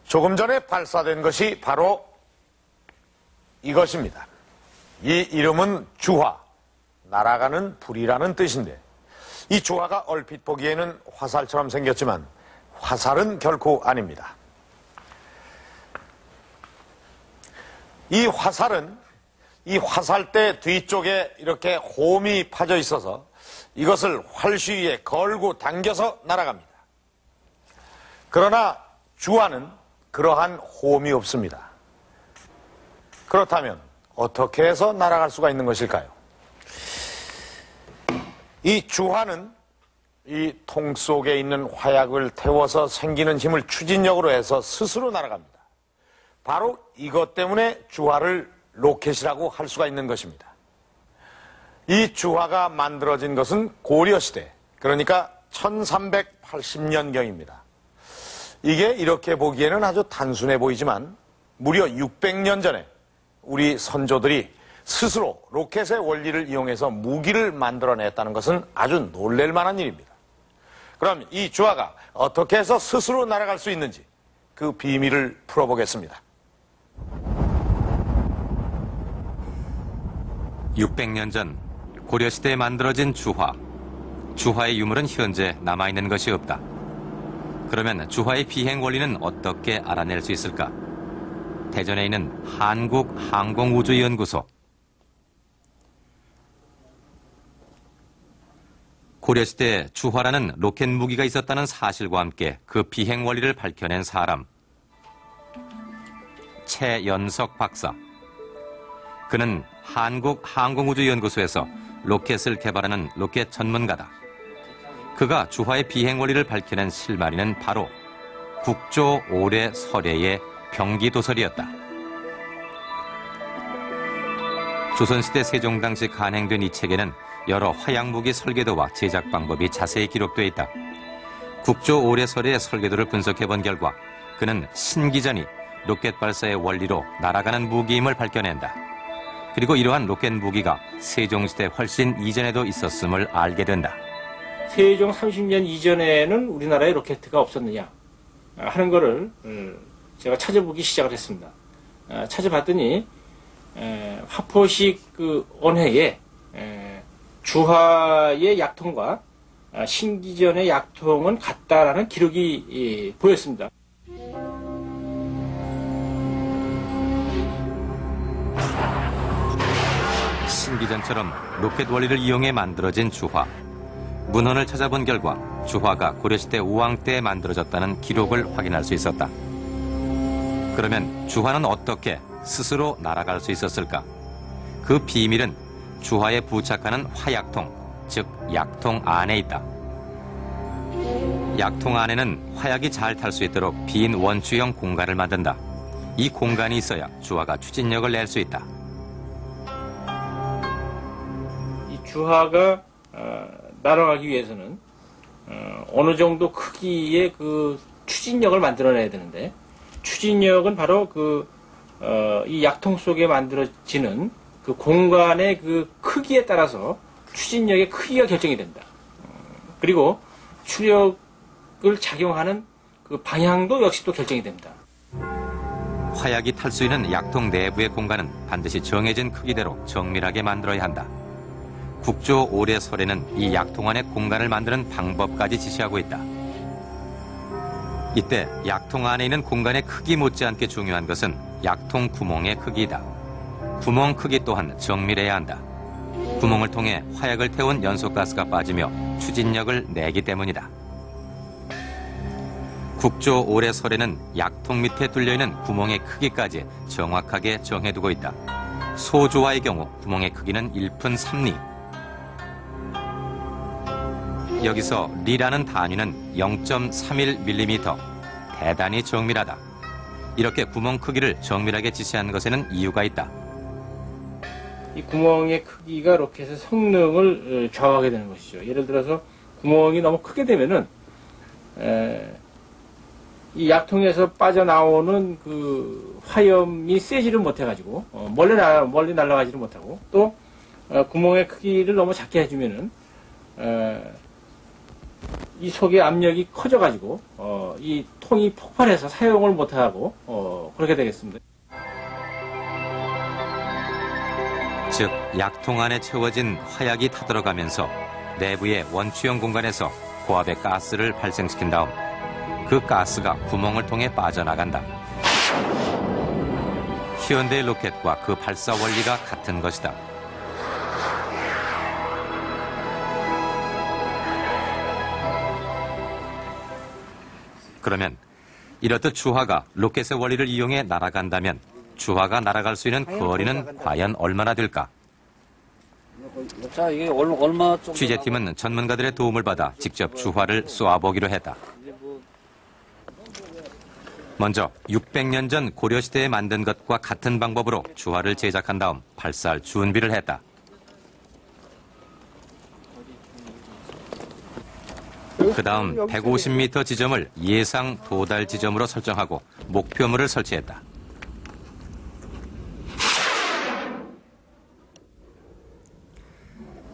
조금 전에 발사된 것이 바로 이것입니다. 이 이름은 주화, 날아가는 불이라는 뜻인데, 이 주화가 얼핏 보기에는 화살처럼 생겼지만 화살은 결코 아닙니다. 이 화살은 이 화살대 뒤쪽에 이렇게 홈이 파져 있어서 이것을 활쉬 위에 걸고 당겨서 날아갑니다. 그러나 주화는 그러한 홈이 없습니다. 그렇다면 어떻게 해서 날아갈 수가 있는 것일까요? 이 주화는 이 통 속에 있는 화약을 태워서 생기는 힘을 추진력으로 해서 스스로 날아갑니다. 바로 이것 때문에 주화를 로켓이라고 할 수가 있는 것입니다. 이 주화가 만들어진 것은 고려시대, 그러니까 1380년경입니다. 이게 이렇게 보기에는 아주 단순해 보이지만 무려 600년 전에 우리 선조들이 스스로 로켓의 원리를 이용해서 무기를 만들어냈다는 것은 아주 놀랄 만한 일입니다. 그럼 이 주화가 어떻게 해서 스스로 날아갈 수 있는지 그 비밀을 풀어보겠습니다. 600년 전 고려시대에 만들어진 주화. 주화의 유물은 현재 남아있는 것이 없다. 그러면 주화의 비행 원리는 어떻게 알아낼 수 있을까? 대전에 있는 한국항공우주연구소. 고려시대에 주화라는 로켓 무기가 있었다는 사실과 함께 그 비행 원리를 밝혀낸 사람. 최연석 박사. 그는 한국항공우주연구소에서 로켓을 개발하는 로켓 전문가다. 그가 주화의 비행 원리를 밝혀낸 실마리는 바로 국조 올해 설예의 병기도설이었다. 조선시대 세종 당시 간행된 이 책에는 여러 화약무기 설계도와 제작 방법이 자세히 기록되어 있다. 국조 올해 설예의 설계도를 분석해본 결과 그는 신기전이 로켓 발사의 원리로 날아가는 무기임을 밝혀낸다. 그리고 이러한 로켓 무기가 세종시대 훨씬 이전에도 있었음을 알게 된다. 세종 30년 이전에는 우리나라에 로켓가 없었느냐 하는 거를 제가 찾아보기 시작을 했습니다. 찾아봤더니 화포식 그 언해에 주화의 약통과 신기전의 약통은 같다라는 기록이 보였습니다. 신기전처럼 로켓 원리를 이용해 만들어진 주화. 문헌을 찾아본 결과 주화가 고려시대 우왕 때에 만들어졌다는 기록을 확인할 수 있었다. 그러면 주화는 어떻게 스스로 날아갈 수 있었을까? 그 비밀은 주화에 부착하는 화약통, 즉 약통 안에 있다. 약통 안에는 화약이 잘 탈 수 있도록 빈 원추형 공간을 만든다. 이 공간이 있어야 주화가 추진력을 낼 수 있다. 이 주화가 날아가기 위해서는 어느 정도 크기의 그 추진력을 만들어내야 되는데, 추진력은 바로 이 약통 속에 만들어지는 그 공간의 그 크기에 따라서 추진력의 크기가 결정이 된다. 그리고 추력을 작용하는 그 방향도 역시 또 결정이 됩니다. 화약이 탈 수 있는 약통 내부의 공간은 반드시 정해진 크기대로 정밀하게 만들어야 한다. 국조 올해 설에는 이 약통 안의 공간을 만드는 방법까지 지시하고 있다. 이때 약통 안에 있는 공간의 크기 못지않게 중요한 것은 약통 구멍의 크기이다. 구멍 크기 또한 정밀해야 한다. 구멍을 통해 화약을 태운 연소가스가 빠지며 추진력을 내기 때문이다. 국조 올해 설에는 약통 밑에 뚫려있는 구멍의 크기까지 정확하게 정해두고 있다. 소주화의 경우 구멍의 크기는 1푼 3리. 여기서 리라는 단위는 0.31mm. 대단히 정밀하다. 이렇게 구멍 크기를 정밀하게 지시하는 것에는 이유가 있다. 이 구멍의 크기가 로켓의 성능을 좌우하게 되는 것이죠. 예를 들어서 구멍이 너무 크게 되면은 이 약통에서 빠져나오는 그 화염이 세지를 못해가지고 멀리 날아가지를 못하고, 또 구멍의 크기를 너무 작게 해주면은 이 속의 압력이 커져가지고 이 통이 폭발해서 사용을 못하고 그렇게 되겠습니다. 즉 약통 안에 채워진 화약이 타들어가면서 내부의 원추형 공간에서 고압의 가스를 발생시킨 다음 그 가스가 구멍을 통해 빠져나간다. 현대의 로켓과 그 발사 원리가 같은 것이다. 그러면 이렇듯 주화가 로켓의 원리를 이용해 날아간다면 주화가 날아갈 수 있는 거리는 과연 얼마나 될까? 자, 이게 얼마 정도. 취재팀은 전문가들의 도움을 받아 직접 주화를 쏘아보기로 했다. 먼저 600년 전 고려시대에 만든 것과 같은 방법으로 주화를 제작한 다음 발사할 준비를 했다. 그 다음 150m 지점을 예상 도달 지점으로 설정하고 목표물을 설치했다.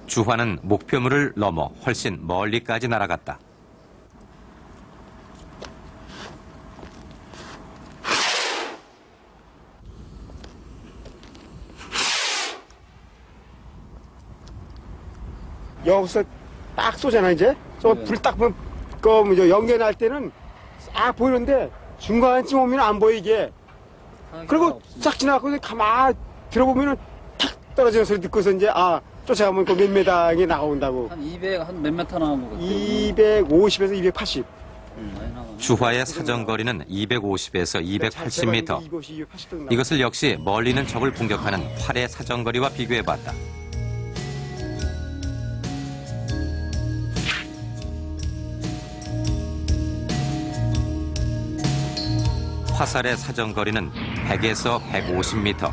주화는 목표물을 넘어 훨씬 멀리까지 날아갔다. 여기서 딱 쏘잖아, 이제. 불 딱 보면, 연기날 때는 싹 보이는데, 중간쯤 오면 안 보이게. 그리고 싹 지나가고 가만히 들어보면은 탁 떨어지는 소리 듣고서 이제, 쫓아가면 그 몇 메다에 나온다고. 한 몇 메타 나온 것 같아요. 250에서 280. 주화의 사정거리는 250에서 280m. 이것을 역시 멀리 있는 적을 공격하는 활의 사정거리와 비교해봤다. 화살의 사정거리는 100에서 150m.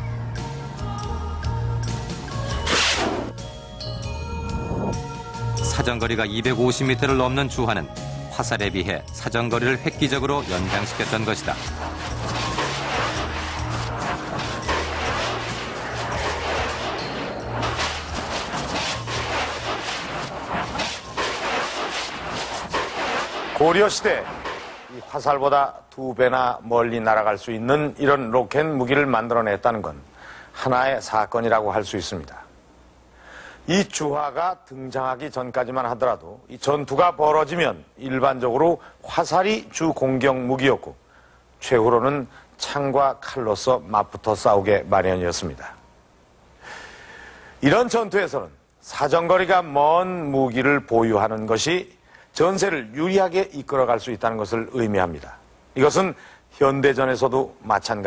사정거리가 250m를 넘는 주화는 화살에 비해 사정거리를 획기적으로 연장시켰던 것이다. 고려시대 이 화살보다 2배나 멀리 날아갈 수 있는 이런 로켓 무기를 만들어냈다는 건 하나의 사건이라고 할 수 있습니다. 이 주화가 등장하기 전까지만 하더라도 이 전투가 벌어지면 일반적으로 화살이 주 공격 무기였고 최후로는 창과 칼로서 맞붙어 싸우게 마련이었습니다. 이런 전투에서는 사정거리가 먼 무기를 보유하는 것이 전세를 유리하게 이끌어갈 수 있다는 것을 의미합니다. 이것은 현대전에서도 마찬가지입니다.